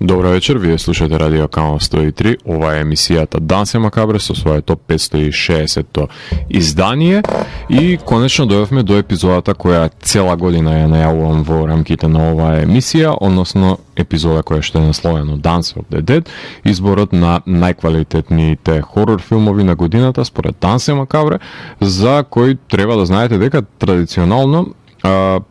Добро вечер, вие слушате Радио Канал 103. Ова е емисијата Данс е Макабре со своето 560-то издание и конечно дојавме до епизодата која цела година ја најавувам во рамките на оваа емисија, односно епизода која што е насловено Dance of the Dead, изборот на најквалитетните хорор филмови на годината според Данс е Макабре, за кој треба да знаете дека традиционално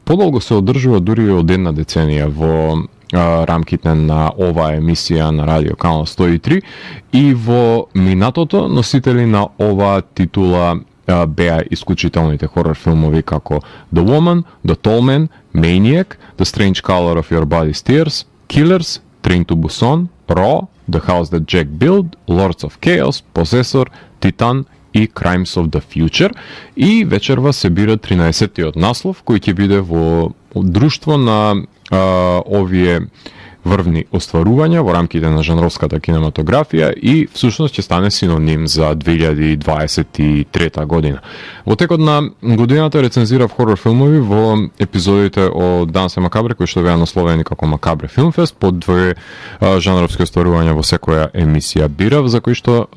подолго се одржува дури од една деценија во рамките на оваа емисија на Радио Канал 103 и во минатото носители на оваа титула беа исклучителните хорор филмови како The Woman, The Tall Man, Maniac, The Strange Color of Your Body's Tears, Killers, Train to Busan, Raw, The House That Jack Built, Lords of Chaos, Possessor, Titan и Crimes of the Future. И вечерва се бира 13-тиот наслов кој ќе биде во друштво на овие врвни остварувања во рамките на жанровската кинематографија и всушност ќе стане синоним за 2023 година. Во текот на годината рецензирав хорор филмови во епизодите од Данс е Макабре, кои што беа насловени како Макабре Филмфест, по две жанровски остварувања во секоја емисија бирав, за кои што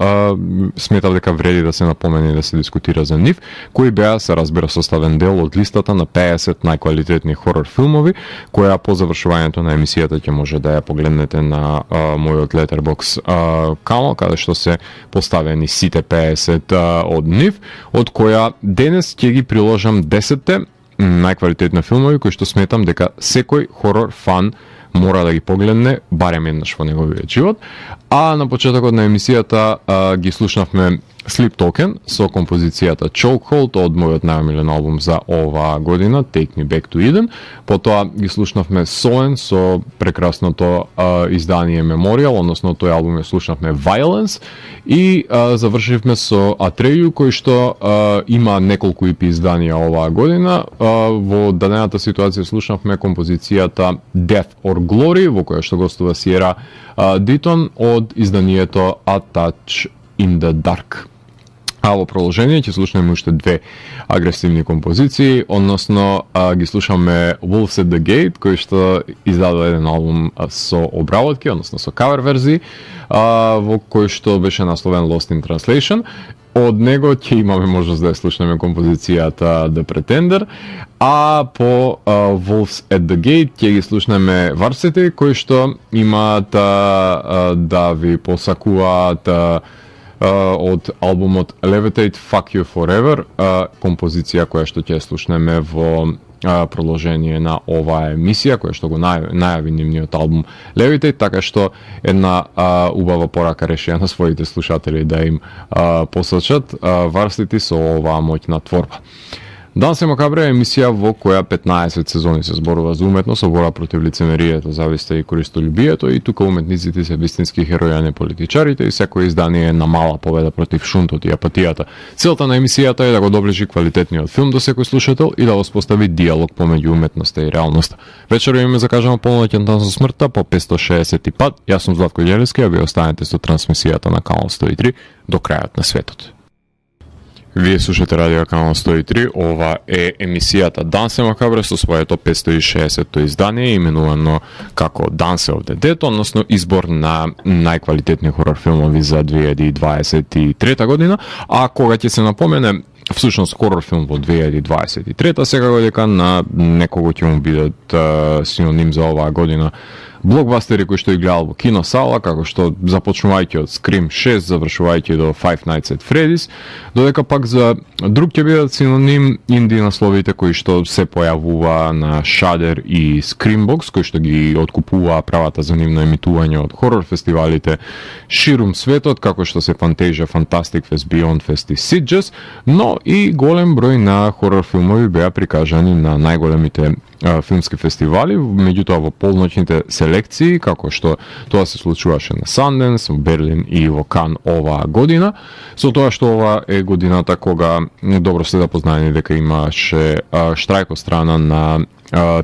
сметав дека вреди да се напомени и да се дискутира за нив, кои беа, се разбира, составен дел од листата на 50 најквалитетни хорор филмови, која по завршувањето на емисијата ќе може да ја погледнете на мојот Letterboxd канал, каде што се поставени сите 50 од нив, од која денес ќе ги приложам 10 најквалитетни филмови кои што сметам дека секој хорор фан мора да ги погледне барем еднаш во неговиот живот. А на почетокот на емисијата ги слушнавме Sleep Token со композицијата Chokehold од мојот најомилен албум за оваа година, Take Me Back to Eden. Потоа ги слушнавме Soen со прекрасното издание Memorial, односно тој албум ја слушнавме Violence и завршивме со Atreyu, кој што има неколку EP изданија оваа година. Во дадената ситуација слушнавме композицијата Death or Glory, во која што гостува Сиера Дитон од изданието A Touch in the Dark. А во продолжение ќе слушнеме уште две агресивни композиции, односно ги слушаме Wolves at the Gate, кој што издадува еден албум со обработки, односно со кавер верзии, во кој што беше насловен Lost in Translation. Од него ќе имаме можност да ја слушнеме композицијата The Pretender, а по Wolves at the Gate ќе ги слушнеме Varsity, кои што имаат да ви посакуваат од албумот Levitate Fuck You Forever, композиција која што ќе слушнеме во продолжение на оваа емисија, која што го најави нивниот албум Levitate, така што една убава порака решија на своите слушатели да им посочат Varsity со оваа моќна творба. Данс е Макабре е емисија во која 15 сезони се зборува за уметност, со бора против лицемерието, зависта и користолюбието, и тука уметниците се вистински херои, а не политичарите, и секој издание е на мала победа против шунтот и апатијата. Целта на емисијата е да го доближи квалитетниот филм до секој слушател и да воспостави диалог помеѓу уметноста и реалноста. Вечерва име закажано полноќен танц со смртта по 560 пат. Јас сум Златко Ѓелевски, а ви останете со трансмисијата на Канал 103 до крајот на светот. Вие слушате Радио Канал 103, ова е емисијата Данс е Макабре со своето 560-то издание, именувано како Dance of the Dead, односно избор на најквалитетни хорор филмови за 2023 година, а кога ќе се напомене всушност хорор филм во 2023, секако дека на некого ќе му бидат синоним за оваа година блокбастери кои што ги гледал во киносала, како што започнувајќи од Scream 6, завршувајќи до Five Nights at Freddy's, додека пак за друг ќе бидат синоним инди насловите кои што се појавува на Shudder и Screambox, кои што ги откупува правата за нивно емитување од хорор фестивалите ширум светот, како што се Fantasia, Fantastic Fest, Beyond Fest и Sitges, но и голем број на хорор филмови беа прикажани на најголемите филмски фестивали, меѓутоа во полноќните селекции, како што тоа се случуваше на Sundance, во Берлин и во Кан оваа година, со тоа што ова е годината кога добро сте да познаени дека имаше штрајк од страна на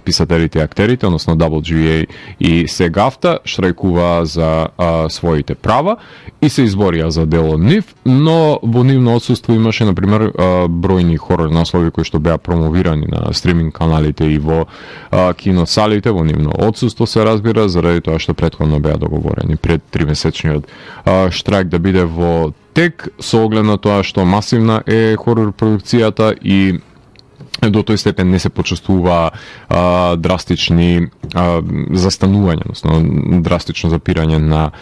писателите и актерите, односно WGA и SAG-AFTRA штрајкуваа за своите права и се изборија за дел од нив, но во нивно отсуство имаше, например, бројни хорор наслови кои што беа промовирани на стриминг каналите и во киносалите, во нивно отсуство се разбира, заради тоа што претходно беа договорени пред 3-месечниот штрајк да биде во тек, со оглед на тоа што масивна е хорор продукцијата и до тој степен не се почувствува драстични застанувања, односно драстично запирање на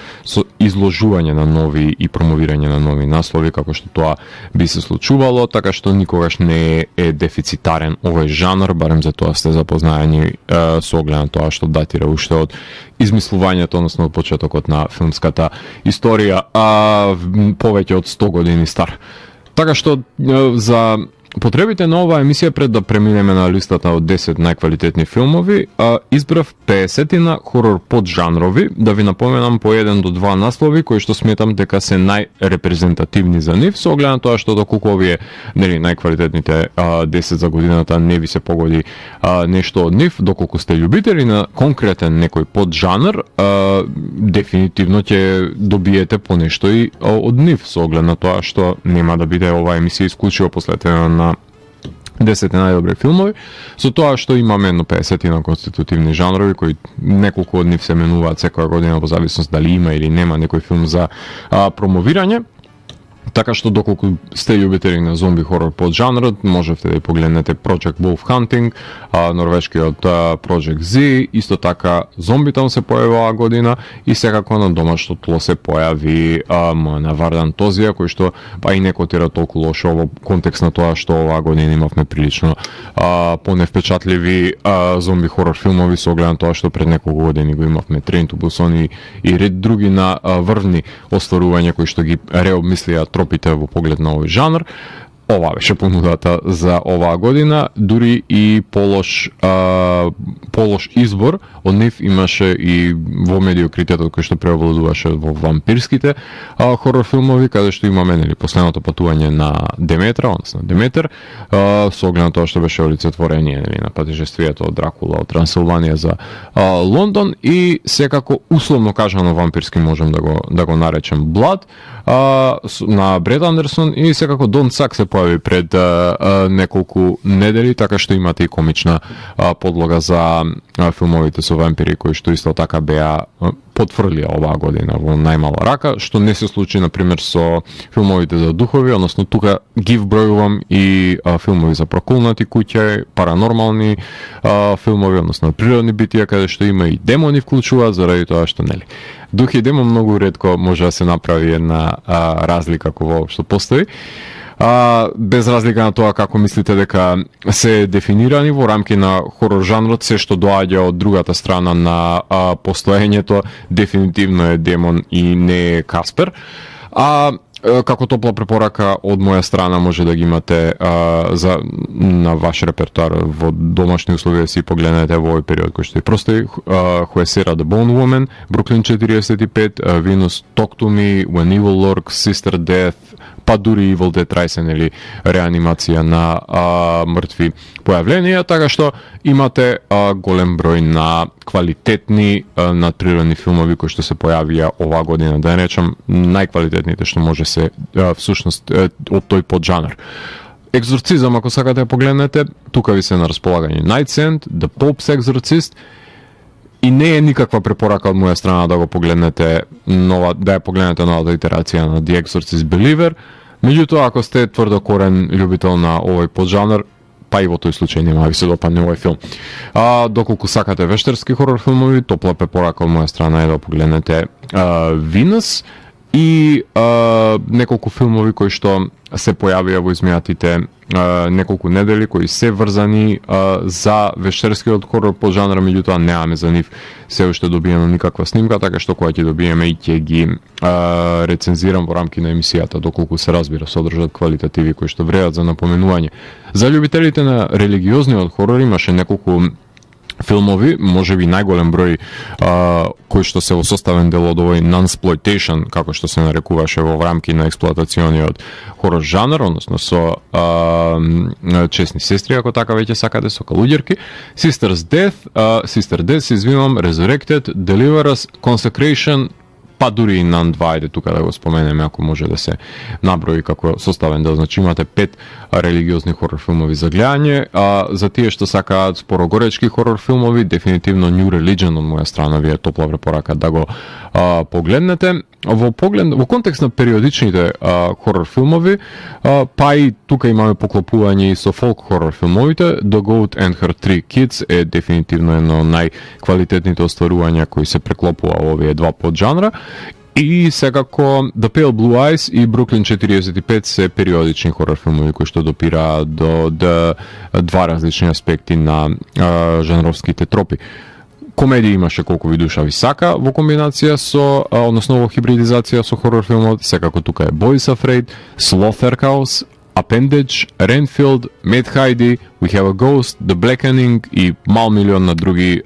изложување на нови и промовирање на нови наслови, како што тоа би се случувало, така што никогаш не е дефицитарен овој жанр, барем за тоа сте запознаени со оглед на тоа што датира уште од измислувањето, односно од почетокот на филмската историја, повеќе од 100 години стар. Така што за потребите на оваа емисија, пред да преминеме на листата од 10 најквалитетни филмови, избрав 50 хорор поджанрови, да ви напоменам по 1 до 2 наслови кои што сметам дека се најрепрезентативни за нив, со оглед на тоа што доколку овие најквалитетните 10 за годината не ви се погоди нешто од нив, доколку сте љубители на конкретен некој поджанр, дефинитивно ќе добиете по нешто и од нив, со оглед на тоа што нема да биде оваа емисија исклучиво посветена на 10 најдобри филмови, со тоа што имаме едно 50 на конститутивни жанрови кои неколку од нив се менуваат секоја година во зависност дали има или нема некој филм за промовирање. Така што доколку сте љубители на зомби хорор под жанрот, можете да погледнете Project Wolf Hunting, норвешкиот Project Z, исто така Зомби там се појави оваа година и секако на домашно тло се појави на Вардан Тозија, кој што па и не котира толку лошо во контекст на тоа што оваа година имавме прилично поневпечатливи зомби хорор филмови, со оглед на тоа што пред неколку години го имавме Train to Busan и ред други на врвни остварувања кои што ги реобмислија тропите во поглед на овој жанр. Ова беше понудата за оваа година, дури и полош избор од нив имаше и во медиокритетот кој што преовладуваше во вампирските хорор филмови, каде што имаме последното патување на Деметра, односно Деметер, со оглед на тоа што беше олицетворение на патишествието од Дракула од Трансилванија за Лондон и секако условно кажано вампирски можем да го наречем Blood на Бред Андерсон и секако Don't Suck се појави пред неколку недели, така што имате и комична подлога за филмовите со вампири кои што исто така беа потврлија оваа година во најмала рака, што не се случи например со филмовите за духови, односно тука ги вбројувам и филмови за проколнати куќа, паранормални филмови, односно природни битија каде што има и демони вклучуваат, заради тоа што нели дух и демон многу ретко може да се направи една разлика кога воопшто постои. Без разлика на тоа како мислите дека се дефинирани во рамки на хорор жанрот, се што доаѓа од другата страна на постоењето дефинитивно е демон и не е Каспер. Како топла препорака од моја страна може да ги имате на ваш репертуар во домашни услови, си погледнете во овој период кој што е простои Huesera the Bone Woman, Brooklyn 45, Venus Talk to Me, When Evil Lurks, Sister Death, па дури Evil Dead Rise или реанимација на мртви појавленија, така што имате голем број на квалитетни надприродни филмови кои што се појавија оваа година, да не речам најквалитетните што може се всушност од тој поджанр. Екзорцизам, ако сакате да погледнете, тука ви се на располагање Night's End, The Pope's Exorcist, и не е никаква препорака од моја страна да го погледнете да ја погледнете новата итерација на The Exorcist Believer. Меѓутоа, ако сте тврдо корен љубител на овој поджанр, па и во тој случај нема да ви се допадне овој филм. Доколку сакате вештерски хорор филмови, топла препорака од моја страна е да погледнете Venus и неколку филмови кои што се појавија во изминатите неколку недели, кои се врзани за вештерскиот хорор по жанр, меѓутоа немаме за нив се уште добиено никаква снимка, така што кога ќе добиеме и ќе ги рецензирам во рамки на емисијата, доколку се разбира содржат квалитативи кои што вредат за напоменување. За љубителите на религиозниот хорор имаше неколку филмови, може би најголем број кој што се во составен дел од овој non-sploitation, како што се нарекуваше во рамки на експлоатациониот хорор жанр, односно со чесни сестри, ако така веќе сакате, со калуѓерки. Sister Death, извинувам, Resurrected, Deliverance, Consecration, па дури и Nun 2, ајде тука да го споменеме, ако може да се наброи како составен дел. Значи имате 5 религиозни хорор филмови за гледање, за тие што сакаат спорогоречки хорор филмови, дефинитивно New Religion од моја страна ви е топла препорака да го погледнете. Во контекст на периодичните хорор филмови, па и тука имаме поклопување и со фолк хорор филмовите. The Goat and Her Three Kids е дефинитивно едно од најквалитетните остварувања кои се преклопува во овие два поджанра. И секако The Pale Blue Eyes и Brooklyn 45 се периодични хорор филмови кои што допираат до два различни аспекти на жанровските тропи. Комедија имаше колку ви душа ви сака во комбинација со, односно во хибридизација со хорор филмот, секако тука е Boys Afraid, Slaughterhouse, Appendage, Renfield, Mad Heidi, We Have a Ghost, The Blackening и мал милион на други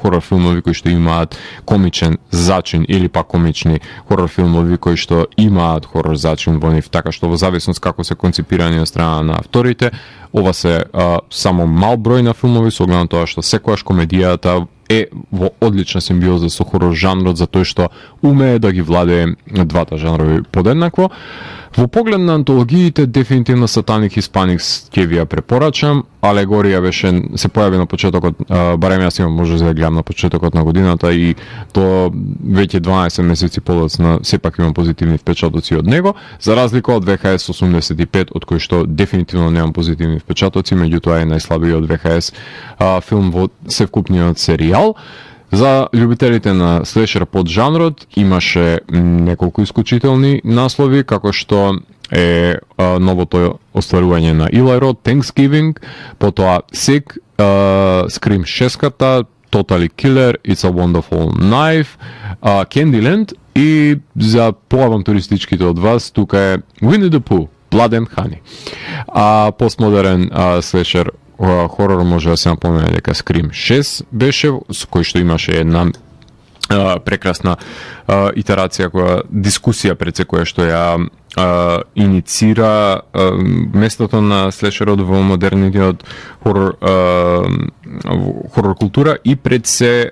хорор филмови кои што имаат комичен зачин или па комични хорор филмови кои што имаат хорор зачин во нив, така што во зависност како се концепирани од страна на авторите, ова се само мал број на филмови со оглед на тоа што секогаш комедијата е во одлична симбиоза со хорор жанрот, затоа што умее да ги владее двата жанрови подеднакво. Во поглед на антологиите, дефинитивно Satanic Hispanics ќе ви ја препорачам. Алегорија беше, се појави на почетокот, барем јас имам може да гледам на почетокот на годината и то веќе 12 месеци подоцна сепак имам позитивни впечатоци од него, за разлика од VHS 85, од кој што дефинитивно немам позитивни впечатоци, меѓутоа е најслабиот VHS филм во севкупниот серијал. За љубителите на слешер под жанрот имаше неколку исклучителни наслови, како што е новото остварување на Eli Roth, Thanksgiving, потоа Sick, Scream 6-ката, Totally Killer, It's a Wonderful Knife, Candyland и за поавантуристичките од вас тука е Winnie the Pooh, Blood and Honey. Постмодерен слешер хорор може да се напомене дека Scream 6 беше, со кој што имаше една прекрасна итерација, дискусија пред се која што ја иницира местото на слешерот во модерниот хорор култура и пред се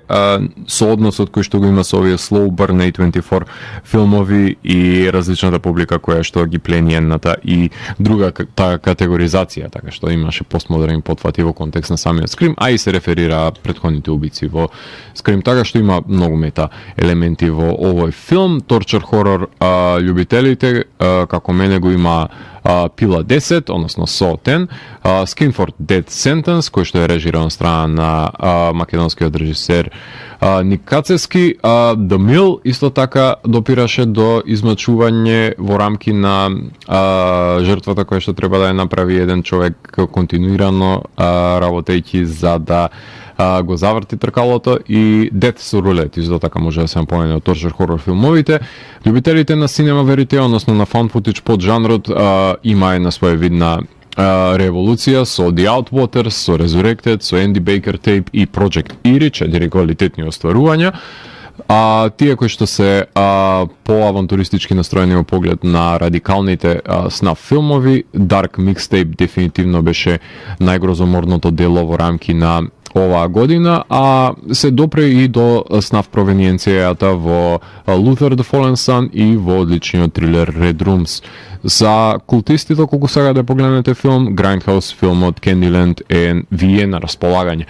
со односот кој што го има со овие slow burn A24 филмови и различната публика која што ги плени едната и другата категоризација, така што имаше постмодерни потфати во контекст на самиот Scream, а и се реферира претходните убици во Scream, така што има многу мета елементи во овој филм. Торчер хорор љубителите како мене го има Пила 10, односно Saw 10, Skin for Death Sentence, кој што е режиран од страна на македонскиот режисер Ник Кацевски. The Mill исто така допираше до измачување во рамки на жртвата која што треба да ја направи еден човек континуирано работејќи за да го заврти тркалото, и Death со рулет исто така може да се напомене од торчер хорор филмовите. Љубителите на синема верите, односно на фан футич под жанрот, има една своевидна револуција со The Outwaters, со Resurrected, со Andy Baker Tape и Project Eerie, 4 квалитетни остварувања. Тие кои што се поавантуристички настроени во поглед на радикалните снаф филмови, Dark Mixtape дефинитивно беше најгрозоморното дело во рамки на оваа година, се допре и до снаф провениенцијата во Luther the Fallen Sun и во одличниот трилер Red Rooms. За култистите, колку сега да погледнете филм, Grindhouse филмот Candyland ви е на располагање.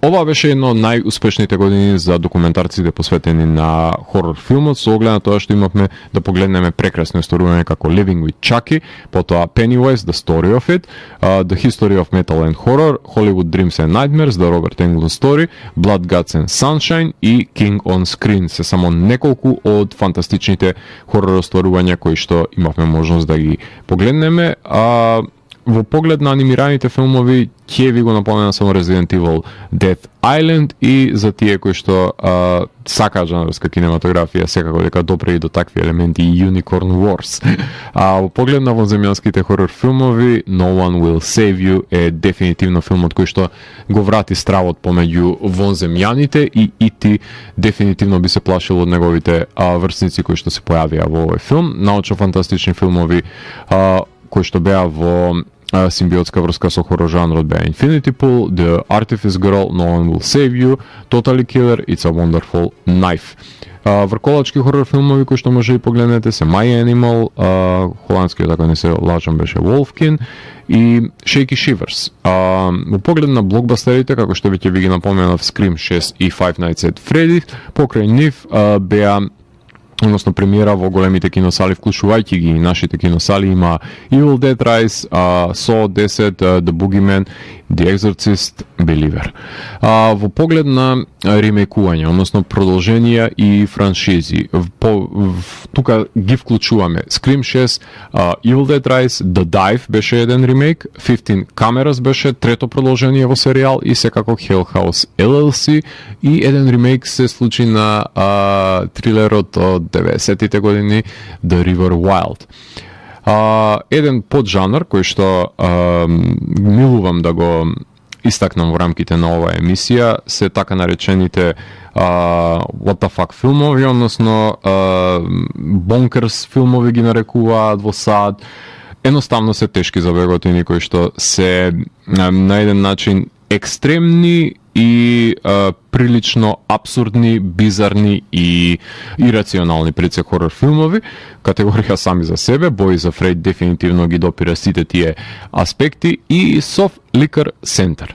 Ова беше едно од најуспешните години за документарците посветени на хорор филмот, со оглед на тоа што имавме да погледнеме прекрасни остварувања како Living with Chucky, потоа Pennywise, The Story of It, The History of Metal and Horror, Hollywood Dreams and Nightmares, The Robert Englund Story, Blood, Guts and Sunshine и King on Screen. Се само неколку од фантастичните хорор остварувања кои што имавме можност да ги погледнеме. во поглед на анимираните филмови, ќе ви го напоменам само Resident Evil Dead Island и за тие кои што сакаат жанровска кинематографија, секако дека допре и до такви елементи и Unicorn Wars. Во поглед на вонземјанските хорор филмови, No One Will Save You е дефинитивно филмот кој што го врати стравот помеѓу вонземјаните и E.T. дефинитивно би се плашил од неговите врсници кои што се појавија во овој филм. Научно-фантастични филмови кои што беа во симбиотска врска со хорор жанрот беа Infinity Pool, The Artifice Girl, No One Will Save You, Totally Killer, It's a Wonderful Knife. Врколачки хорор филмови кои што може и погледнете се My Animal, холандскиот, ако не се лажам, беше Wolfkin и Shaky Shivers. Во поглед на блокбастерите, како што веќе ви ги напоменав, Scream 6 и Five Nights at Freddy's, покрај нив беа, односно премиера во големите киносали, вклучувајќи ги и нашите киносали, има Evil Dead Rise, Saw 10, The Boogeyman, The Exorcist, Believer. Во поглед на ремейкување, односно продолженија и франшизи, тука ги вклучуваме Scream 6, Evil Dead Rise, The Dive беше еден ремейк, 15 Cameras беше трето продолжение во серијал и секако Hell House LLC и еден ремейк се случи на трилерот од 90-тите години The River Wild. Еден поджанр кој што милувам да го истакнам во рамките на оваа емисија се така наречените what the fuck филмови, односно бонкерс филмови ги нарекуваат во САД. Едноставно се тешки за беготини кои што се на еден начин екстремни и прилично абсурдни, бизарни и ирационални пред се хорор филмови, категорија сами за себе. Boys Afraid дефинитивно ги допира сите тие аспекти и Soft Liquor Center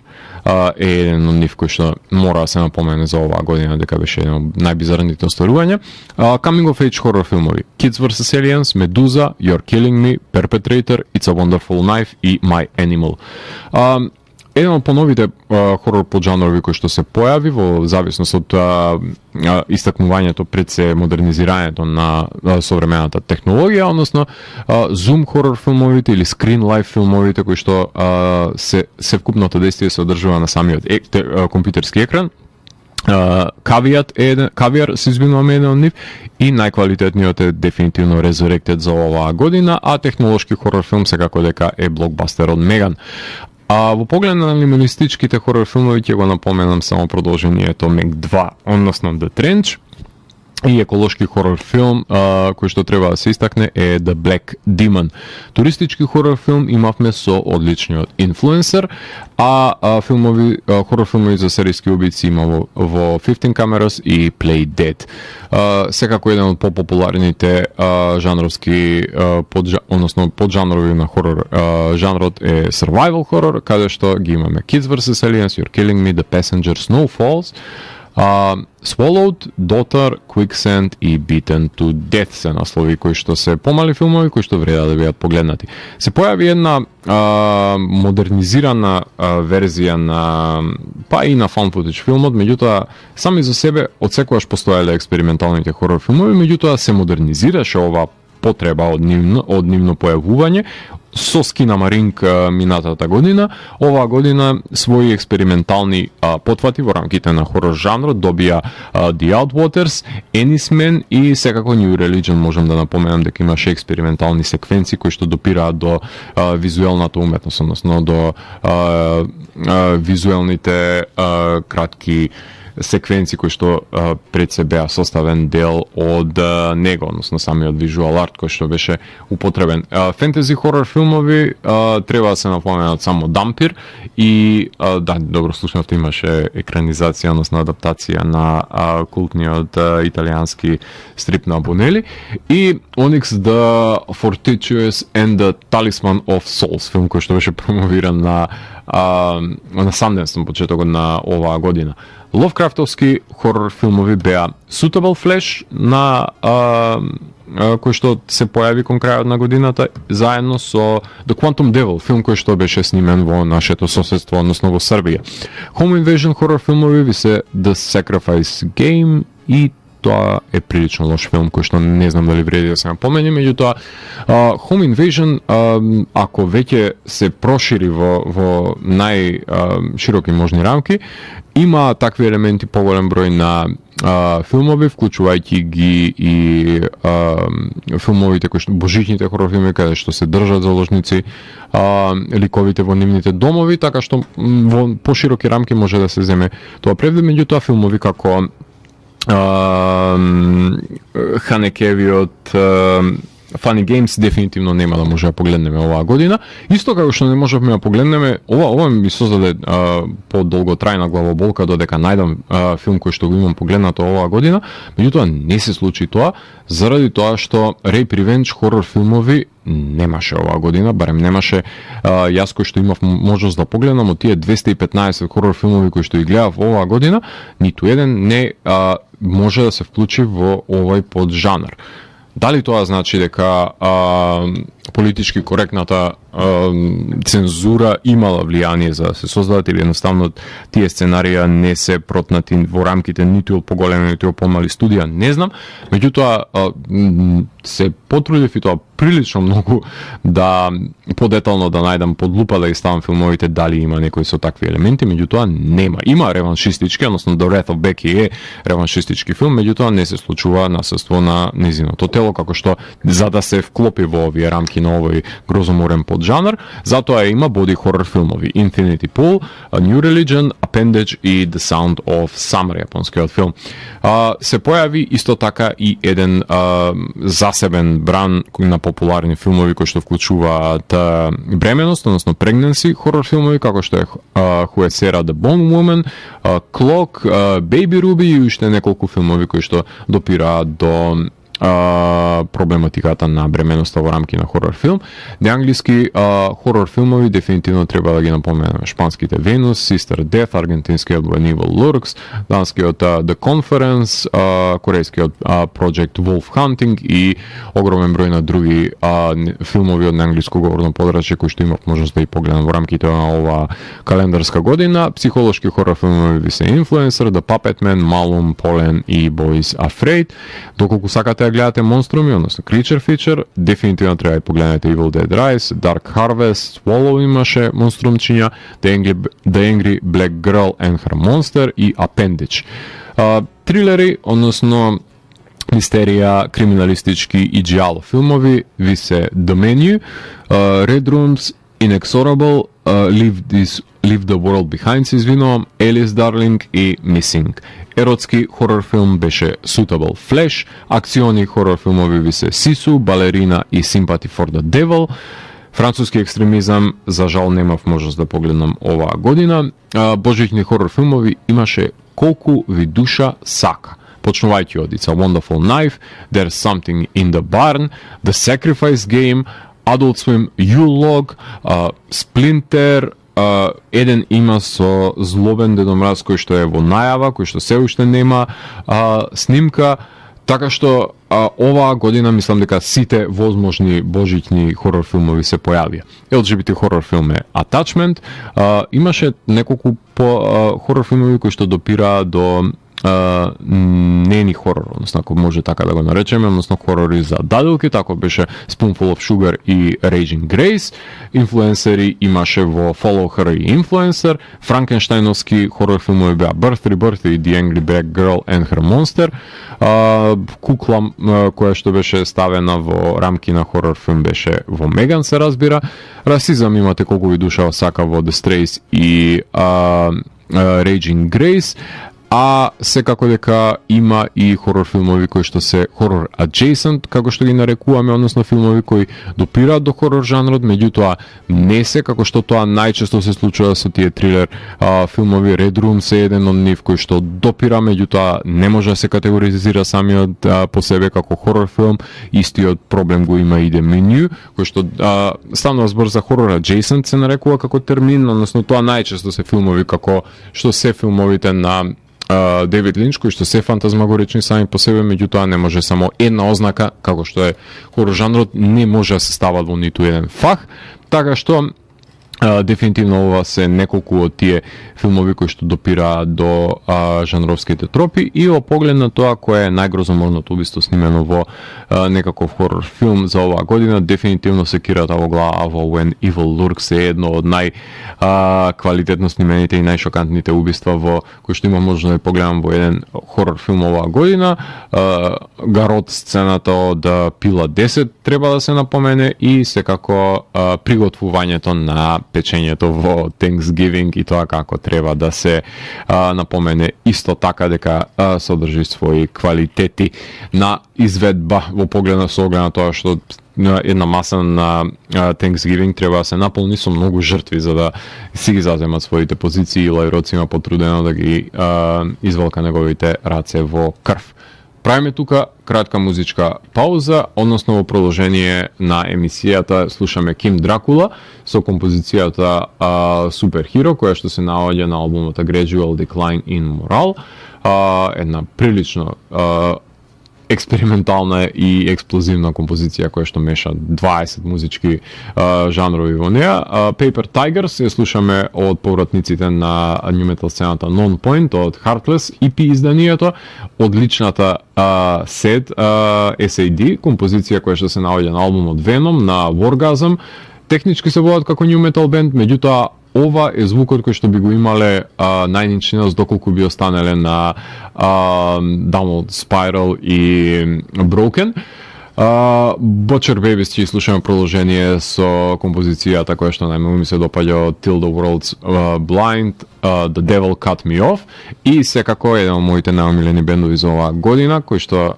е еден од нив кој што мора да се напомене за оваа година дека беше еден од најбизарните остварувања. Coming of Age хорор филмови: Kids vs. Aliens, Medusa, You're Killing Me, Perpetrator, It's a Wonderful Knife и My Animal. Еден од поновите хорор поджанрови кои што се појави во зависност од истакнувањето пред се модернизирањето на современата технологија, односно Zoom хорор филмовите или Screen Life филмовите кои што се вкупното действие се одржува на самиот компјутерски екран. Кавиар се избинуваме еден од нив и најквалитетниот е дефинитивно Resurrected за оваа година, а технолошки хорор филм секако дека е блокбастер од Меган. Во поглед на анималистичките хорор филмови ќе го напоменам само продолжението Meg 2, односно The Trench, и еколошки хорор филм кој што треба да се истакне е The Black Demon. Туристички хорор филм имавме со одличниот Influencer, хорор филмови за серијски убици има во 15 Cameras и Play Dead. Секако еден од популарните жанровски односно поджанрови на хорор жанрот е survival horror, каде што ги имаме Kids vs. Aliens, You're Killing Me, The Passenger, Snowfalls, Swallowed, Daughter, Quicksand и Beaten to Death се наслови кои што се помали филмови кои што вреда да бидат погледнати. Се појави една модернизирана верзија на па и на found footage филмот, меѓутоа сами за себе одсекогаш постоеле експерименталните хорор филмови, меѓутоа се модернизираше ова потреба од нивно појавување со Скинамаринг минатата година. Оваа година своји експериментални потвати во рамките на хорор жанрот добија The Outwaters, Ennismen и секако New Religion. Можам да напоменам дека имаше експериментални секвенции кои што допираат до визуелната уметност, односно до визуелните кратки секвенции кои што пред се беа составен дел од него, односно самиот визуал арт кој што беше употребен. Фентези хорор филмови треба да се напоменат само Дампир и да, добро слушнавте, имаше екранизација, односно адаптација на култниот италијански стрип на Бонели и Onyx the Fortuitous and the Talisman of Souls, филм кој што беше промовиран на Sundance на почетокот на оваа година. Ловкрафтовски хорор филмови беа Suitable Flesh на кој што се појави кон крајот на годината, заедно со The Quantum Devil, филм кој што беше снимен во нашето соседство, односно во Србија. Home Invasion хорор филмови ви се The Sacrifice Game и тоа е прилично лош филм кој што не знам дали вреди да се напомени, меѓутоа Home Invasion ако веќе се прошири во најшироки можни рамки, има такви елементи, поголем број на филмови, вклучувајќи ги и филмовите кои што божичните хорор филми каде што се држат заложници ликовите во нивните домови, така што во пошироки рамки може да се земе тоа превид, меѓутоа филмови како Ханекевиот Funny Games дефинитивно нема да може да погледнеме оваа година. Исто како што не можевме да погледнеме, ова ми создаде подолготрајна главоболка додека најдам филм кој што го имам погледнато оваа година, меѓутоа не се случи тоа, заради тоа што Rape Revenge хорор филмови немаше оваа година, барем немаше јас кој што имав можност да погледнам од тие 215 хорор филмови кои што ги гледав оваа година, ниту еден не може да се вклучи во овој поджанр. Дали тоа значи дека политички коректната цензура имала влијание за да се создадат или едноставно тие сценарија не се протнати во рамките ниту од поголеми ниту од помали студија, не знам. Меѓутоа се потрудив и тоа прилично многу да подетално да најдам под лупа да ги ставам филмовите дали има некои со такви елементи, меѓутоа нема. Има реваншистички, односно The Wrath of Becky е реваншистички филм, меѓутоа не се случува насуство на незиното тело, како што за да се вклопи во овие рамки на овој грозоморен поджанр, затоа има боди хорор филмови Infinity Pool, A New Religion, Appendage и The Sound of Summer, јапонскиот филм. Се појави исто така и еден засебен бран на популарни филмови кои што вклучуваат бременост, односно pregnancy хорор филмови, како што е Huesera the Bone Woman, Clock, Baby Ruby и уште неколку филмови кои што допираат до проблематиката на бременоста во рамки на хорор филм. Неанглиски хорор филмови дефинитивно треба да ги напоменеме шпанските Venus, Sister Death, аргентинскиот When Evil Lurks, данскиот The Conference, корејскиот Project Wolf Hunting и огромен број на други филмови од неанглиско говорно подрачје кои што имав можност да ги погледам во рамките на оваа календарска година. Психолошки хорор филмови ви се Influencer, The Puppet Man, Malum, Pollen и Boys Afraid. Доколку сакате да гледате монструми, односно Creature Feature, дефинитивно треба да погледнете Evil Dead Rise, Dark Harvest, Swallow имаше монструмчиња, The Angry Black Girl and Her Monster и Appendage. Трилери, односно мистерија, криминалистички и джиало филмови ви се The Menu, Red Rooms, Inexorable, Leave the World Behind се извинувам, Alice Darling и Missing. Еротски хорор филм беше Suitable Flesh, акциони хорор филмови ви се Sisu, Балерина и Sympathy for the Devil. Француски екстремизам, за жал немав можност да погледнам оваа година. Божични хорор филмови имаше колку ви душа сака. Почнувајќи од It's a Wonderful Knife, There's Something in the Barn, The Sacrifice Game, Adult Swim, U-Log, Splinter, еден има со Злобен дедомраз кој што е во најава, кој што се уште нема снимка, така што оваа година мислам дека сите возможни божични хорор филмови се појавија. LGBT хорор филм е Attachment, имаше неколку хорор филмови кои што допираат до нени хорор, односно ако може така да го наречеме, односно хорори за дадилки, тако беше Spoonful of Sugar и Raging Grace. Инфлуенсери имаше во Follow Her и Influencer. Франкенштајновски хорор филмови беа Birth, Rebirth и The Angry Black Girl and Her Monster. Кукла која што беше ставена во рамки на хорор филм беше во Меган, се разбира. Расизам имате колку ви душа сака во The Strays и Raging Grace. А секако дека има и хорор филмови кои што се хорор adjacent, како што ги нарекуваме, односно филмови кои допираат до хорор жанрот, меѓутоа не се како што тоа најчесто се случува со тие трилер филмови. Red Room се еден од нив кој што допира, меѓутоа не може да се категоризира самиот по себе како хорор филм. Истиот проблем го има и The Menu, кој што станува збор за хорор adjacent се нарекува како термин, односно тоа најчесто се филмови како што се филмовите на Девид Линч, кои што се фантазмагорични сами по себе, меѓутоа не може само една ознака, како што е хорор жанрот, не може да се стават во ниту еден фах, така што Дефинитивно ова се неколку од тие филмови кои што допираат до жанровските тропи и во поглед на тоа кое е најгрозоморното убиство снимено во некаков хорор филм за оваа година, дефинитивно секирата во глава во When Evil Lurks е едно од квалитетно снимените и најшокантните убиства во кои што има можност да погледам во еден хорор филм оваа година. Гарот сцената од Пила 10 треба да се напомене и секако приготвувањето на печењето во Thanksgiving и тоа како треба да се напомене исто така дека содржи своји квалитети на изведба во поглед на соглед на тоа што една маса на Thanksgiving треба да се наполни со многу жртви за да си ги заземат своите позиции и Лајроц има потрудено да ги извалка неговите раце во крв. Правиме тука кратка музичка пауза, односно во продолжение на емисијата слушаме Ким Дракула со композицијата Superhero, која што се наоѓа на албумот A Gradual Decline in Morale, една прилично експериментална и експлозивна композиција која што меша 20 музички жанрови во неа. Paper Tigers ја слушаме од повратниците на new metal сцената Non-Point од Heartless EP изданието, одличната Sad SAD, композиција која што се наоѓа на албумот Venom на Wargasm. Технички се водат како new metal бенд, меѓутоа ова е звукот кој што би го имале Nine Inch Nails доколку би останале на Downward Spiral и Broken. Butcher Babies ќе слушаме продолжение со композицијата која што најмногу ми се допаѓа од Till the World's Blind, The Devil Cut Me Off и секако еден од моите најомилени бендови за оваа година кој што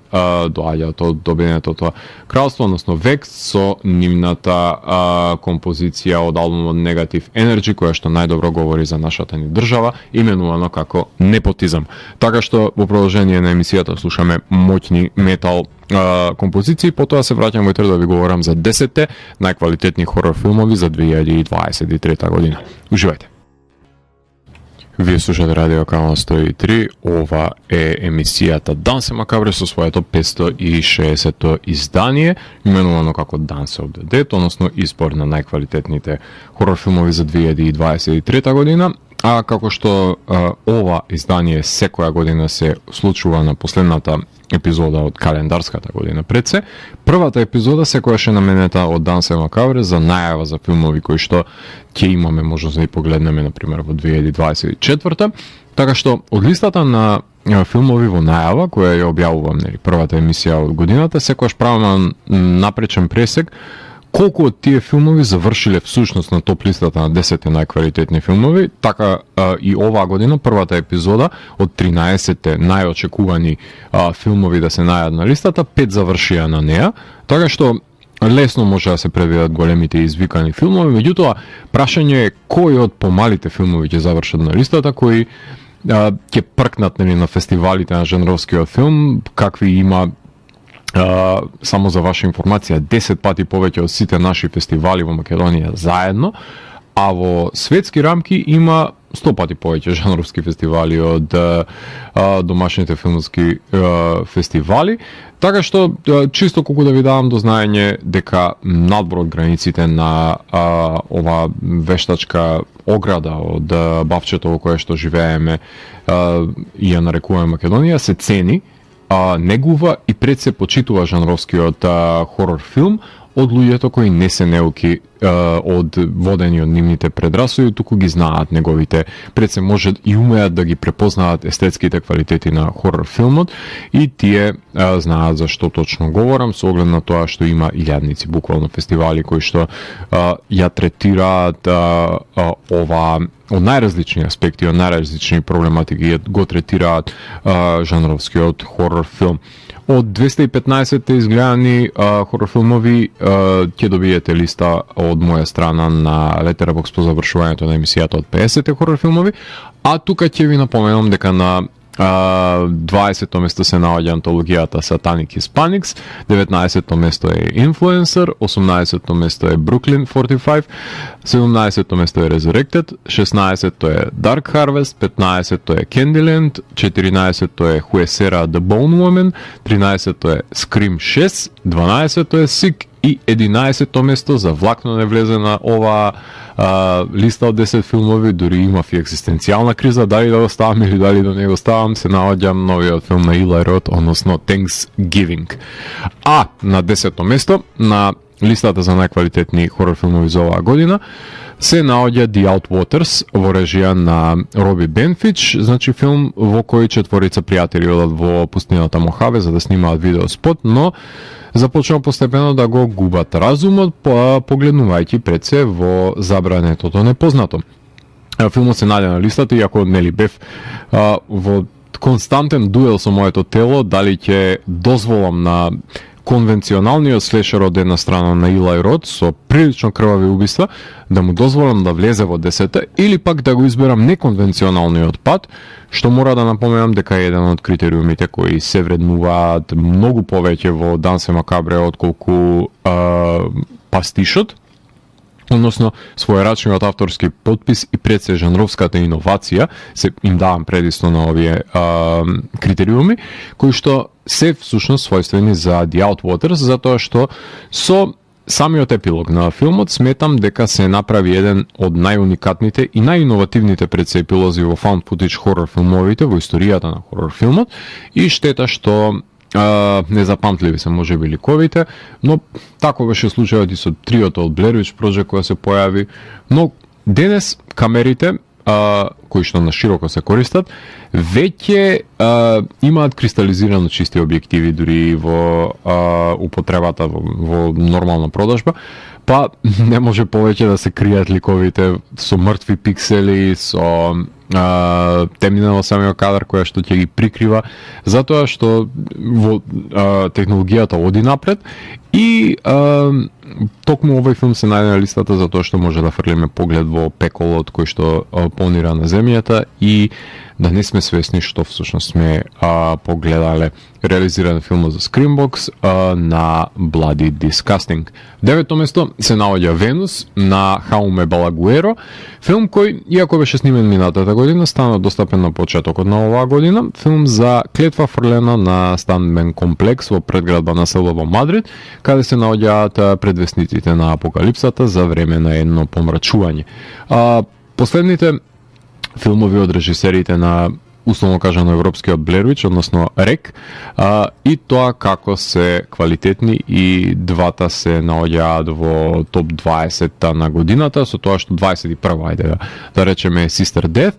доаѓа од Обединетото кралство, односно Vex со нивната композиција од албумот Negative Energy која што најдобро говори за нашата ни држава, именувано како непотизам. Така што во продолжение на емисијата слушаме моќни метал композиции, потоа се враќам во етер да ви говорам за 10 најквалитетни хорор филмови за 2023 година. Уживајте. Вие слушате Радио Канал 103, ова е емисијата Дансе Макабре со своето 560-то издание, именувано како Dance of the Dead, односно избор на најквалитетните хорор филмови за 2023 година. А како што ова издание секоја година се случува на последната епизода од календарската година пред се, првата епизода секојаш е наменета од Дансе Макабре за најава за филмови кои што ќе имаме можност да ги погледнеме, например, во 2024. Така што, од листата на филмови во најава, која ја објавувам, нели, првата емисија од годината, секојаш правам напречен пресек колку од тие филмови завршиле всушност на топ листата на 10 најквалитетни филмови, така и оваа година првата епизода од 13 најочекувани филмови да се најдат на листата, 5 завршија на неа, така што лесно може да се предвидат големите извикани филмови, меѓутоа прашање е кои од помалите филмови ќе завршат на листата, кои ќе пркнат на фестивалите на жанровскиот филм, какви има само за ваша информација 10 пати повеќе од сите наши фестивали во Македонија заедно, а во светски рамки има 100 пати повеќе жанровски фестивали од домашните филмски фестивали, така што чисто колку да ви давам до знаење дека надбор од границите на ова вештачка ограда од бавчето во кое што живееме и ја нарекуваме Македонија се цени, негува и пред се почитува жанровскиот хорор филм од луѓето кои не се неуки од водени од нивните предрасуди, туку ги знаат неговите, пред се може и умеат да ги препознаат естетските квалитети на хорор филмот и тие знаат за што точно говорам, со оглед на тоа што има илјадници буквално фестивали кои што ја третираат ова од најразлични аспекти, од најразлични проблематики го третираат жанровскиот хорор филм. Од 215 изгледани хорор филмови ќе добиете листа од моја страна на Letterboxd по завршувањето на емисијата од 50 хорор филмови, а тука ќе ви напоменам дека на 20-то место се наоѓа антологијата Satanic Hispanics, 19-то место е Influencer, 18-то место е Brooklyn 45, 17-то место е Resurrected, 16-то е Dark Harvest, 15-то е Candyland, 14-то е Huesera The Bone Woman, 13-то е Scream 6, 12-то е Sick и 11-то место, за влакно не влезе на оваа листа од 10 филмови, дури имав и екзистенцијална криза, дали да го ставам или дали да не го ставам, се наоѓам новиот филм на Eli Roth, односно Thanksgiving. А на 10-то место, на листата за најквалитетни хорор филмови за оваа година, се наоѓа The Outwaters во режија на Роби Бенфич, значи филм во кој четворица пријатели одат во пустината Мохаве за да снимаат видеоспот, но започнува постепено да го губат разумот, погледнувајќи пред се во забранетото непознато. Филмот се најде на листата, иако нели бев во константен дуел со моето тело, дали ќе дозволам на конвенционалниот слешер од една страна на Eli Roth со прилично крвави убиства, да му дозволам да влезе во 10-та, или пак да го изберам неконвенционалниот пат, што мора да напоменам дека е еден од критериумите кои се вреднуваат многу повеќе во Дансе Макабре отколку пастишот, односно своерачниот авторски подпис и пред се жанровската иновација, се им давам предисто на овие критериуми, кои што се всушност својствени за The Outwaters, затоа што со самиот епилог на филмот сметам дека се направи еден од најуникатните и најиновативните пред се епилози во found footage хорор филмовите во историјата на хорор филмот, и штета што незапамтливи се можеби ликовите, но тако беше случајот и со триото од Blair Witch Project која се појави, но денес камерите кои што на широко се користат, веќе имаат кристализирано чисти објективи дури во употребата во нормална продажба, па не може повеќе да се кријат ликовите со мртви пиксели, со темнина во самиот кадар која што ќе ги прикрива, затоа што во технологијата оди напред и токму овој филм се најде на листата затоа што може да фрлиме поглед во пеколот кој што понира на земјата и да не сме свесни што всушност сме погледале. Реализиран филмот за Screambox на Bloody Disgusting. 9-то место се наоѓа Венус на Jaume Balaguero, филм кој, иако беше снимен минатата година, стана достапен на почетокот на оваа година. Филм за клетва фрлена на стамбен комплекс во предградба на село во Мадрид, каде се наоѓаат предвестниците на апокалипсата за време на едно помрачување. Последните филмови од режисерите на, условно кажано, европскиот Blair Witch, односно REC, и тоа како се квалитетни, и двата се наоѓаат во топ 20 на годината, со тоа што 21-ва, ајде да речеме Sister Death,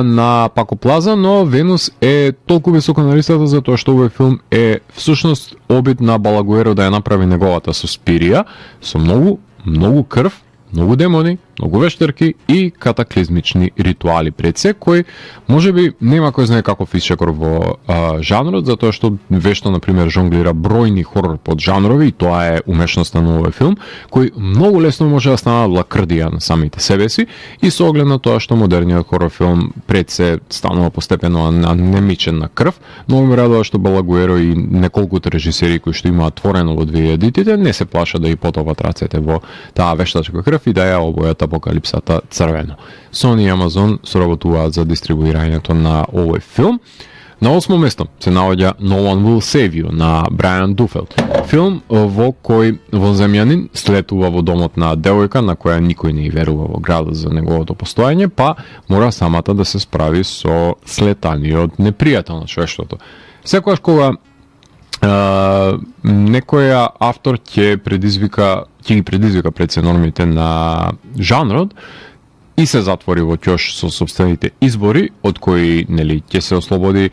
на Пако Плаза, но Венус е толку високо на листата затоа што овој филм е всушност обид на Балагуеро да ја направи неговата Суспирија, со многу крв, многу демони, многу вештерки и катаклизмични ритуали пред се, кои можеби нема кој знае каков исчекор во жанрот, затоа што вешто, например, жонглира бројни хорор под жанрови, и тоа е умешноста на овој филм, кој многу лесно може да станат лакрдија на самите себе си, и со оглед на тоа што модерниот хорор филм пред се станува постепено анемичен на крв, но ми радува што Балагуеро и неколкуто режисери кои што имаат творено во 2000-тите не се плашат да ја потопат рацете во таа вештачка крв и да ја обојат апокалипсата црвено. Sony и Amazon соработуваат за дистрибуирањето на овој филм. На 8-о место се наоѓа No One Will Save You на Брайан Дуфелд. Филм во кој вонземјанин слетува во домот на девојка на која никој не верува во градот за неговото постојање, па мора самата да се справи со слетаниот непријател на човештвото. Секогаш кога некоја автор ќе ги предизвика пред се нормите на жанрот и се затвори во ќош со сопствените избори, од кои нели ќе се ослободи,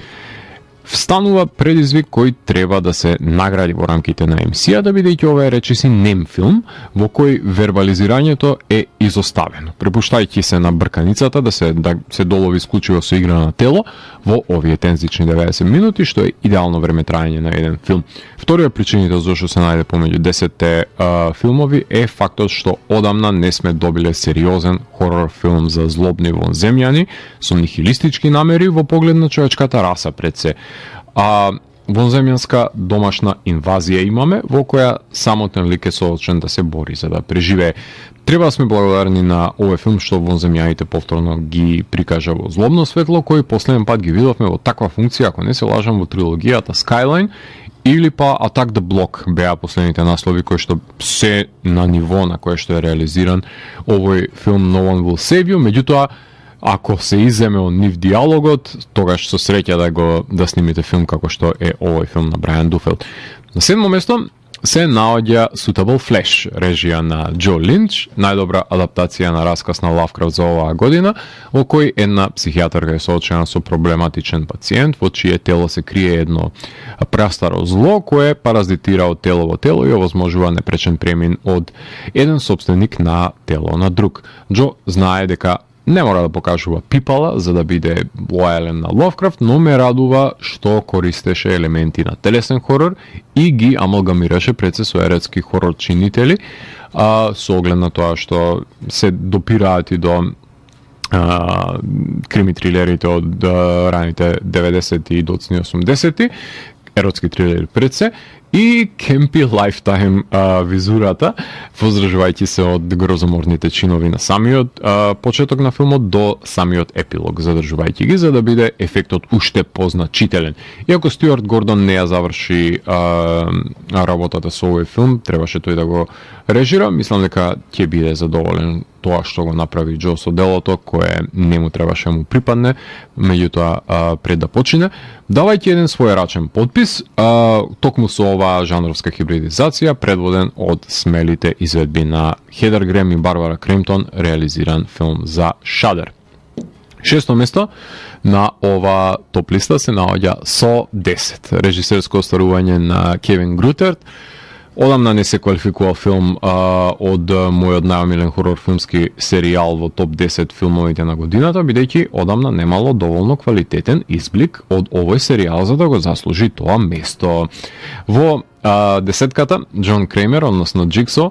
встанува предизвик кој треба да се награди во рамките на емисија, да бидејќи ова е речиси нем филм во кој вербализирањето е изоставено, препуштајќи се на брканицата да се долови исклучиво со игра на тело во овие тензични 90 минути, што е идеално време трајање на еден филм. Вториот причинител зашто се најде помеѓу 10 филмови е фактот што одамна не сме добиле сериозен хорор филм за злобни вонземјани со нихилистички намери во поглед на човечката раса пред се. Вонземјанска домашна инвазија имаме, во која самотен лик е соочен да се бори за да преживее. Треба да сме благодарни на овој филм што вонземјаните повторно ги прикажа во злобно светло, кој последен пат ги видовме во таква функција, ако не се лажам, во трилогијата Skyline, или па Attack the Block беа последните наслови кои што се на ниво на кое што е реализиран овој филм No One Will Save You. Меѓутоа, ако се иземе од нив диалогот, тогаш со среќа да снимите филм како што е овој филм на Брайан Дуфелд. На 7-мо место се наоѓа Suitable Flesh, режија на Џо Линч, најдобра адаптација на расказ на Лавкрафт за оваа година, во кој една психијатарка е соочена со проблематичен пациент, во чие тело се крие едно прастаро зло, кое паразитира од тело во тело и овозможува непречен премин од еден собственик на тело на друг. Џо знае дека не мора да покажува пипала за да биде лојален на Лавкрафт, но ме радува што користеше елементи на телесен хорор и ги амалгамираше пред се со еретски хорор чинители, со оглед на тоа што се допираат и до крими трилерите од раните 90-ти и доцни 80-ти, еротски трилери пред се, и кемпи лайфтайм визурата, возражувајќи се од грозоморните чинови на самиот почеток на филмот до самиот епилог, задржувајќи ги за да биде ефектот уште позначителен. Иако Стюарт Гордон не ја заврши работата со овој филм, требаше тој да го режира, мислам дека ќе биде задоволен тоа што го направи Џо со делото, кое не му требаше му припадне, меѓутоа пред да почине, давајќи еден својрачен подпис, токму со оваа жанровска хибридизација, предводен од смелите изведби на Хедер Грем и Барбара Кремптон, реализиран филм за Шадер. 6-то место на ова топ листа се наоѓа Со 10, режисерско остварување на Кевин Грутерт. Одамна не се квалификувал филм од мојот најомилен хорор филмски серијал во топ 10 филмовите на годината, бидејќи одамна немало доволно квалитетен изблик од овој серијал за да го заслужи тоа место. Во десетката, Џон Кремер, односно Джиксо,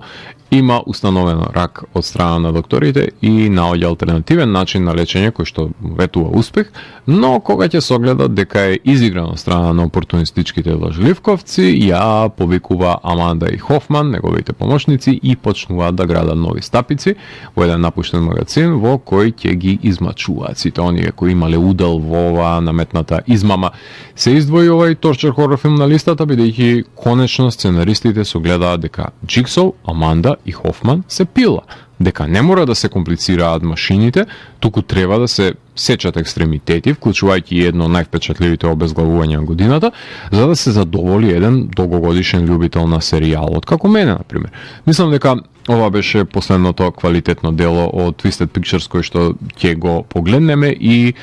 има установено рак од страна на докторите и наоѓа алтернативен начин на лечење кој што ветува успех, но кога ќе согледа дека е изигран од страна на опортунистичките лажливковци, ја повикува Аманда и Хофман, неговите помошници, и почнуваат да градат нови стапици во еден напуштен магазин во кој ќе ги измачуваат сите оние кои имале удел во оваа наметната измама. Се издвои овај торчер хорор филм на листата, бидејќи конечно сценаристите согледаат дека Джиксо, Аманда и Хофман се пила, дека не мора да се комплицираат машините, туку треба да се сечат екстремитети, вклучувајќи едно највпечатливите обезглавувања на годината, за да се задоволи еден долгогодишен љубител на серијалот, како мене, например. Мислам дека ова беше последното квалитетно дело од Twisted Pictures кој што ќе го погледнеме и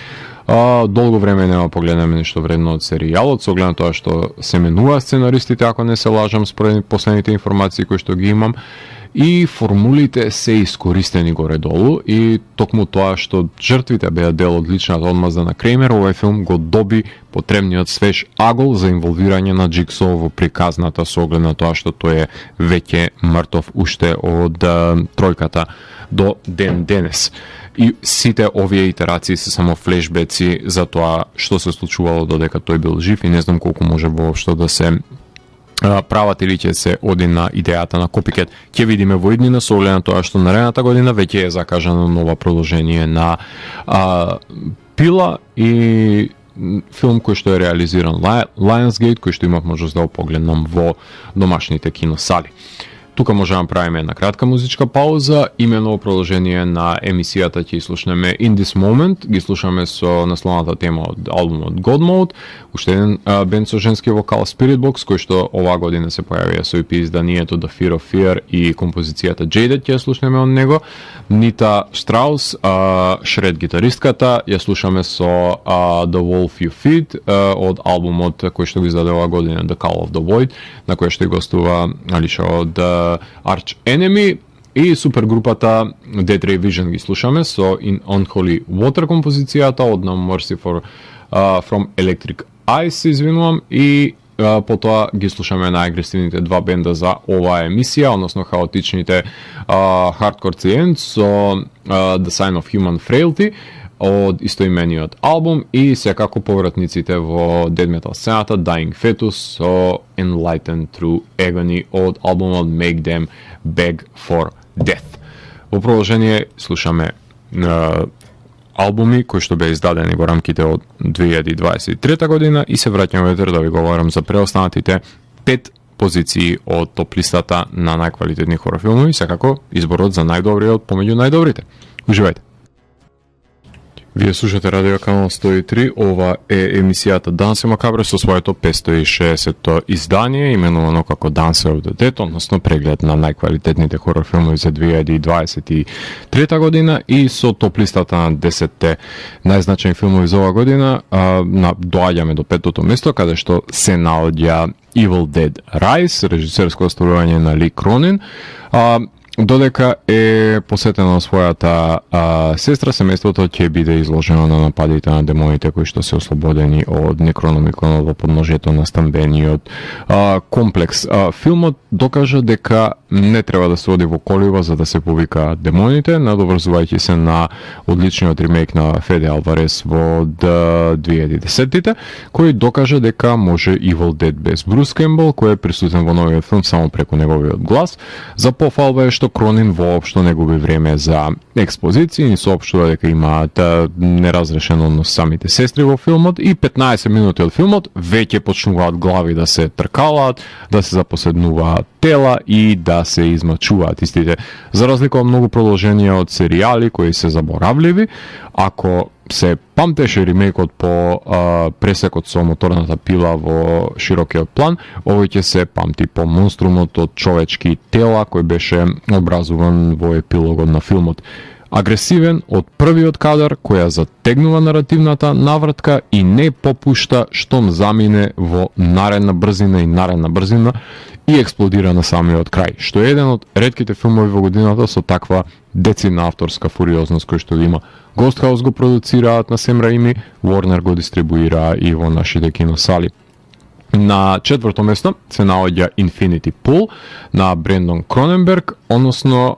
долго време нема погледнеме ништо вредно од серијалот, со оглед на тоа што се менува сценаристите, ако не се лажам, според последните информации кои што ги имам, и формулите се искористени горе-долу, и токму тоа што жртвите беа дел од личната одмазда на Кремер, овој филм го доби потребниот свеж агол за инволвирање на Джиксо во приказната, со оглед на тоа што тој е веќе мртов уште од тројката до ден денес. И сите овие итерации се само флешбеци за тоа што се случувало додека тој бил жив, и не знам колку може воопшто да се прават или ќе се оди на идејата на Копикет. Ќе видиме во иднина, со оглед на тоа што наредната година веќе е закажано нова продолжение на Пила и филм кој што е реализиран Lionsgate, кој што имав можност да го погледнам во домашните киносали. Тука можеме да правиме една кратка музичка пауза, имено во продолжение на емисијата ќе слушнеме In This Moment, ги слушаме со насловната тема од албумот God Mode, уште еден бенд со женски вокал Spiritbox, кој што оваа година се појавија со EP изданието The Fear of Fear и композицијата Jaded ќе слушнеме од него. Нита Штраус, шред гитаристката, ја слушаме со The Wolf You Feed од албумот кој што го издаде оваа година The Call of the Void, на кој што гостува Алиша од Arch Enemy, и супергрупата Dead Ray Vision ги слушаме со In Unholy Water композицијата од No Mercy from Electric Eyes, извинувам, и потоа ги слушаме најагресивните два бенда за оваа емисија, односно хаотичните Hardcore Giants со The Sign of Human Frailty од истоимениот албум, и секако повратниците во Dead Metal сцената Dying Fetus со Enlightened Through Agony од албумот Make Them Beg for Death. Во продолжение слушаме албуми кои што беа издадени во рамките од 2023 година и се враќаме да ви говорам за преостанатите 5 позиции од топ листата на најквалитетни хорор филмови, секако изборот за најдобриот помеѓу најдобрите. Уживајте! Вие слушате Радио Канал 103, ова е емисијата Дансе Макабре со своето 560-то издание, именувано како Dancer of the Dead, односно преглед на најквалитетните хорор филмови за 2023 година и со топ листата на 10-те најзначајни филмови за оваа година, доаѓаме до петото место, каде што се наоѓа Evil Dead Rise, режисерско остварување на Ли Кронин, додека е посетена на својата сестра, семејството ќе биде изложено на нападите на демоните кои што се ослободени од Некрономикон во подножието на стамбениот комплекс. Филмот докажа дека не треба да се оди во колиба за да се повикаат демоните, надоврзувајќи се на одличниот ремейк на Феде Алварес во 2010-тите, кој докажа дека може Evil Dead без Брус Кембл, кој е присутен во новиот филм само преку неговиот глас. За пофалба е што Кронин воопшто не губи време за експозиции, ни соопштува дека имаат неразрешен однос самите сестри во филмот и 15 минути од филмот веќе почнуваат глави да се тркалаат, да се запоседнуваат тела и да се измачуваат истите. За разлика од многу продолженија од серијали кои се заборавливи, ако се памтеше ремейкот по пресекот со моторната пила во широкиот план, овој ќе се памти по монструмот од човечки тела кој беше образуван во епилогот на филмот. Агресивен од првиот кадар, која затегнува наративната навратка и не попушта штом замине во наредна брзина и експлодира на самиот крај, што е еден од ретките филмови во годината со таква децидна авторска фуриозност кој што има. Ghost House го продуцираат на Сем Раими, Warner го дистрибуира и во нашите киносали. На четврто место се наоѓа Infinity Pool на Брендон Кроненберг, односно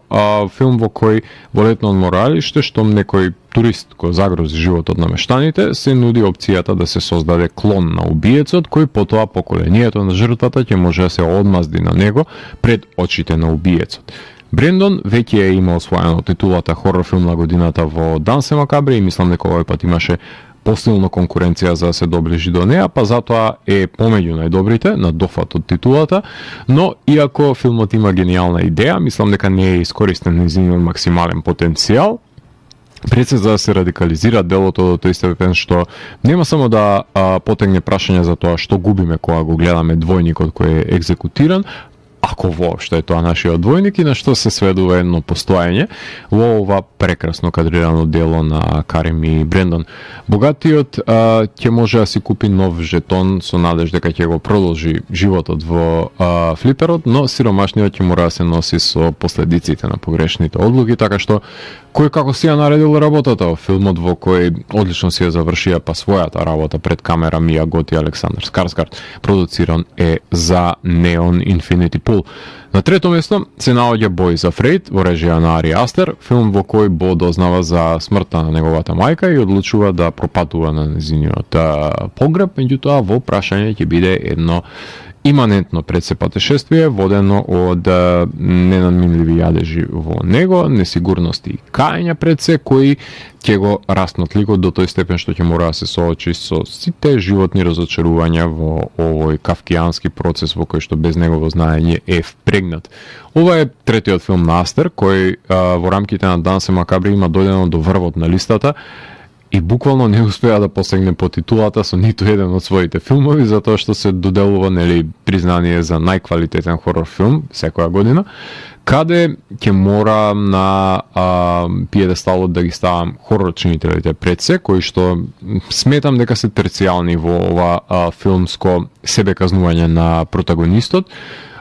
филм во кој во летно одморалиште, штом некој турист кој загрози животот на мештаните, се нуди опцијата да се создаде клон на убиецот, кој потоа поколението на жртвата ќе може да се одмазди на него пред очите на убиецот. Брендон веќе е имал освоено титулата хорор филм на годината во Дансе Макабре и мислам дека овој пат имаше посилна конкуренција за да се доближи до неа, па затоа е помеѓу најдобрите на дофат од титулата, но иако филмот има гениална идеја, мислам дека не е искористен нејзиниот максимален потенцијал, пред се за да се радикализира делото до тој степен што нема само да потегне прашање за тоа што губиме кога го гледаме двојникот кој е екзекутиран, ако воопшто е тоа нашиот двојник и на што се сведува едно постоење во ова прекрасно кадрирано дело на Карим и Брендон. Богатиот ќе може да си купи нов жетон со надеж дека ќе го продолжи животот во флиперот, но сиромашниот ќе мора да се носи со последиците на погрешните одлуки, така што кој како си ја наредил работата во филмот во кој одлично си ја завршија па својата работа пред камера Мија Гот и Александар Скарсгард, продуциран е за Neon Infinity Pool. На трето место се наоѓа Boys Afraid во режија на Ари Астер, филм во кој Бо дознава за смртта на неговата мајка и одлучува да пропатува на незиниот погреб, меѓутоа во прашање ќе биде едно иманентно пред се патешествие, водено од ненадминливи јадежи во него, несигурности и кајања пред се, кои ќе го раснат ликот до тој степен што ќе мора да се соочи со сите животни разочарувања во овој кавкијански процес во кој што без негово знаење е впрегнат. Ова е третиот филм на Астер, кој во рамките на Дансе Макабри има дојдено до врвот на листата, и буквално не успеа да посегне по титулата со ниту еден од своите филмови, затоа што се доделува признание за најквалитетен хорор филм секоја година, каде ќе мора на пиедесталот да ги ставам хорор чинителите пред се, кои што сметам дека се терцијални во ова филмско себеказнување на протагонистот,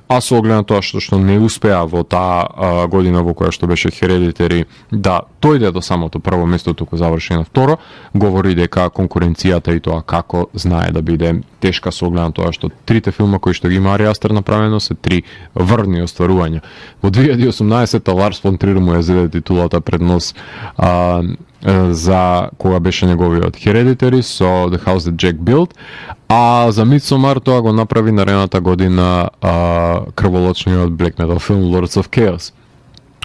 а со оглед на тоа што не успеа во таа година во која што беше Hereditary да дојде до самото прво место, туку заврши на второ, говори дека конкуренцијата и тоа како знае да биде тешка со оглед на тоа што трите филма кои што ги има Ари Астер направено се три врвни остварувања. Во 2018 Ларс фон Трир му ја зеде титулата пред нос за кога беше неговиот Hereditary со The House That Jack Built, а за Midsommar тоа го направи наредната година крволочниот black metal филм Lords of Chaos.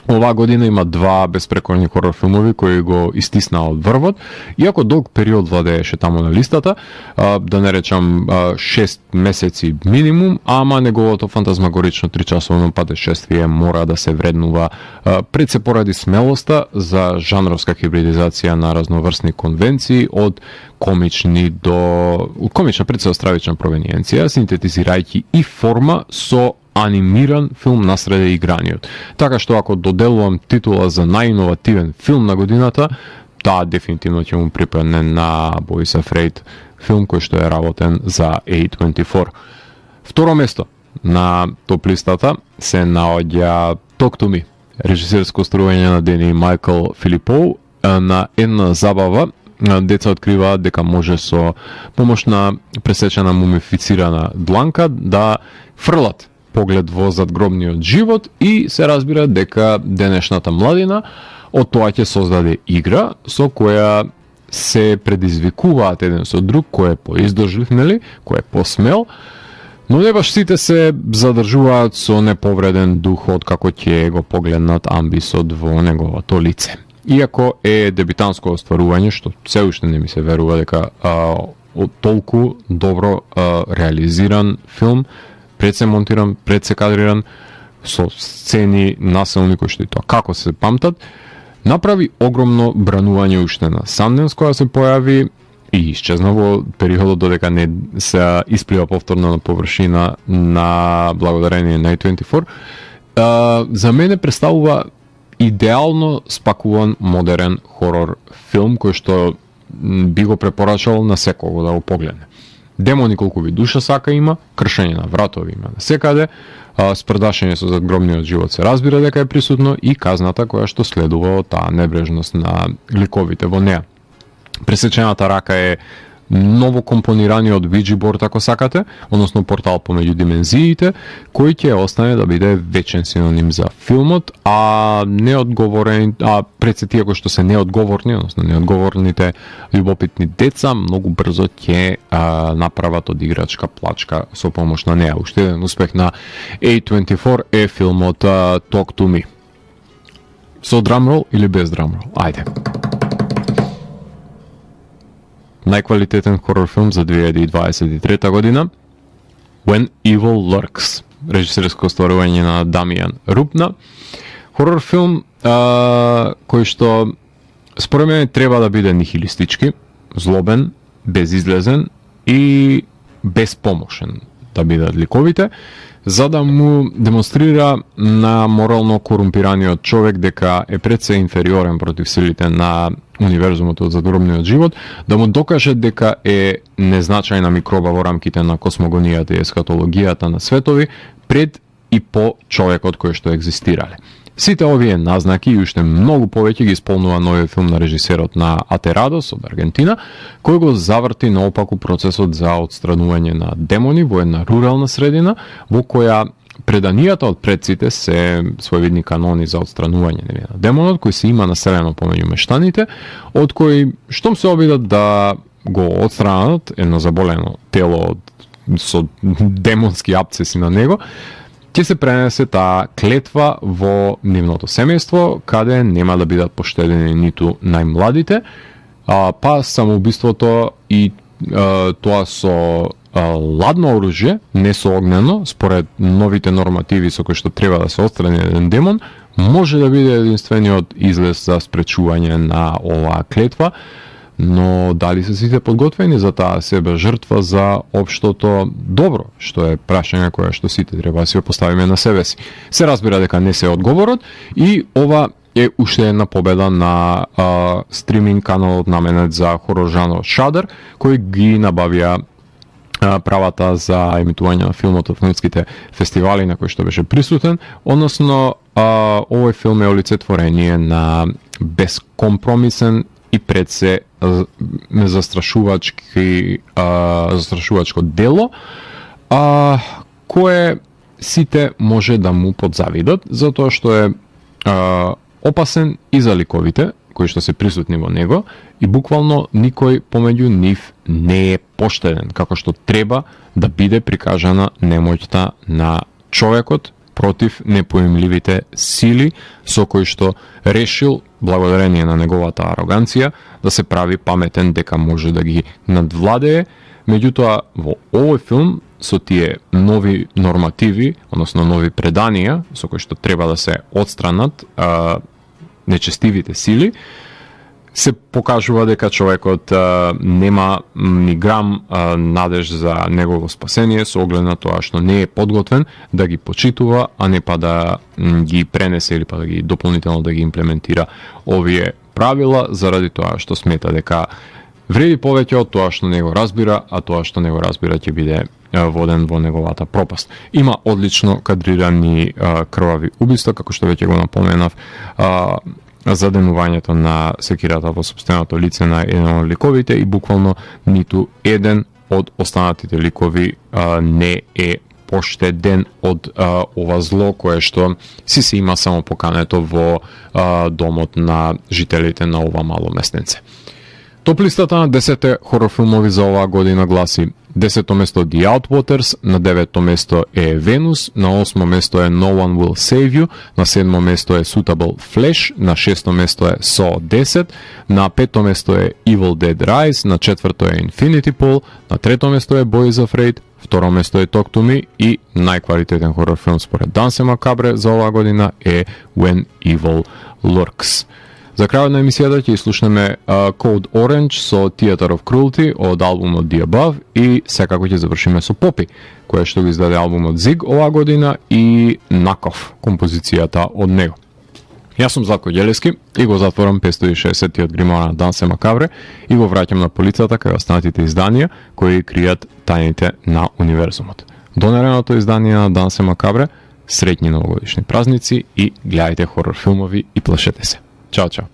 Оваа година има два безпрекорни хорор филмови кои го истиснаа од врвот, иако долг период владееше таму на листата, да не речам 6 месеци минимум, ама неговото фантазмагорично 3-часовно патешествие мора да се вреднува пред се поради смелоста за жанровска хибридизација на разноврсни конвенции од комична пред се стравична провениенција, синтетизирајќи и форма со анимиран филм насреде играниот. Така што ако доделувам титула за најиновативен филм на годината, таа дефинитивно ќе му припадне на Бориса Фрейд, филм кој што е работен за A24. Второ место на топ листата се наоѓа Talk to Me, режисерско остарување на Дени Майкл Филипоу на една забава. Деца откриваат дека може со помош на пресечена мумифицирана дланка да фрлат поглед во задгробниот живот и се разбира дека денешната младина од тоа ќе создаде игра со која се предизвикуваат еден со друг, кој е поиздржлив, нели, кој е посмел, но не баш сите се задржуваат со неповреден дух од како ќе го погледнат амбисот во неговото лице. Иако е дебютанско остварување, што се уште не ми се верува дека толку добро реализиран филм, пред се монтиран, пред се кадриран, со сцени насилни кои што и тоа како се памтат, направи огромно бранување уште на Sundance која се појави и исчезна во периодот додека не се исплива повторно на површина на благодарение на A24. За мене представува идеално спакуван модерен хорор филм кој што би го препорачал на секого да го погледне. Демони колку ви душа сака има, кршење на вратови има на секаде, спредашење со задгробниот живот се разбира дека е присутно и казната која што следува од таа небрежност на ликовите во неа. Пресечената рака е ново компонираниот Ouija board, ако сакате, односно портал помеѓу димензиите, кој ќе остане да биде вечен синоним за филмот, а пред се тие кои што се неодговорни, односно неодговорните љубопитни деца, многу брзо ќе направат од играчка плачка со помош на неа. Уште еден успех на A24 е филмот Talk to Me. Со драмрол или без драмрол? Ајде. Најквалитетен хорор филм за 2023 година, When Evil Lurks, режисерско остварување на Дамијан Рупна. Хорор филм кој што според мене треба да биде нихилистички, злобен, безизлезен и безпомошен да бидат ликовите, за да му демонстрира на морално корумпираниот човек дека е пред се инфериорен против силите на универзумот од задгробниот живот, да му докаже дека е незначајна микроба во рамките на космогонијата и ескатологијата на светови пред и по човекот кој што екзистирале. Сите овие назнаки и уште многу повеќе ги исполнува новиот филм на режисерот на Атерадос од Аргентина, кој го заврти наопаку процесот за отстранување на демони во една рурална средина, во која преданијата од предците се своевидни канони за отстранување на демонот, кој се има населено помеѓу мештаните, од кои штом се обидат да го отстранат едно заболено тело со демонски апцеси на него, ќе се пренесе таа клетва во нивното семејство, каде нема да бидат поштедени ниту најмладите, па самоубиството и тоа со ладно оружје, не со огнено, според новите нормативи со кои што треба да се отстрани еден демон, може да биде единствениот излез за спречување на оваа клетва, но дали се сите подготвени за таа себе жртва за општото добро, што е прашање кое што сите треба да си го поставиме на себе си. Се разбира дека не се одговорот и ова е уште една победа на стриминг каналот наменет за хорор жанр Shudder, кој ги набавија правата за емитување на филмот од филмските фестивали на кои што беше присутен, односно овој филм е олицетворение на безкомпромисен и пред се застрашувачко дело, кое сите може да му подзавидат, затоа што е опасен и за ликовите, кои што се присутни во него, и буквално никој помеѓу нив не е поштеден, како што треба да биде прикажана немоќта на човекот против непоимливите сили, со кои што решил, благодарение на неговата ароганција, да се прави паметен дека може да ги надвладее. Меѓутоа, во овој филм, со тие нови нормативи, односно нови преданија, со кои што треба да се отстранат нечестивите сили, се покажува дека човекот нема ни грам надеж за негово спасение, со оглед на тоа што не е подготвен да ги почитува, а не па да ги пренесе или па да ги дополнително да ги имплементира овие правила, заради тоа што смета дека вреди повеќе од тоа што не го разбира, а тоа што не го разбира ќе биде воден во неговата пропаст. Има одлично кадрирани крвави убиства, како што веќе го напоменав, заденувањето на секирата во сопственото лице на еден од ликовите и буквално ниту еден од останатите ликови не е поштеден од ова зло кое што се има само покането во домот на жителите на ова мало местенце. Топ листата на 10 хорор филмови за оваа година гласи: 10-то место The Outwaters, на 9-то место е Venus, на 8-то место е No One Will Save You, на 7-то место е Suitable Flesh, на 6-то место е Saw 10, на 5-то место е Evil Dead Rise, на 4-то е Infinity Pool, на 3-то место е Boys Afraid, второ место е Talk to Me и најквалитетен хорор филм според Danse Macabre за оваа година е When Evil Lurks. За крајот на емисијата ќе слушнеме Code Orange со Theater of Cruelty од албумот The Above и секако ќе завршиме со Poppy, која што го издаде албумот Zig оваа година и Nakov, композицијата од него. Јас сум Златко Ѓелевски и го затворам 560-тиот гримоар на Danse Macabre и го враќам на полицата кај останатите изданија кои кријат тајните на универзумот. До наредното издание на Danse Macabre, среќни новогодишни празници и гледајте хорор филмови и плашете се. Чао, чао.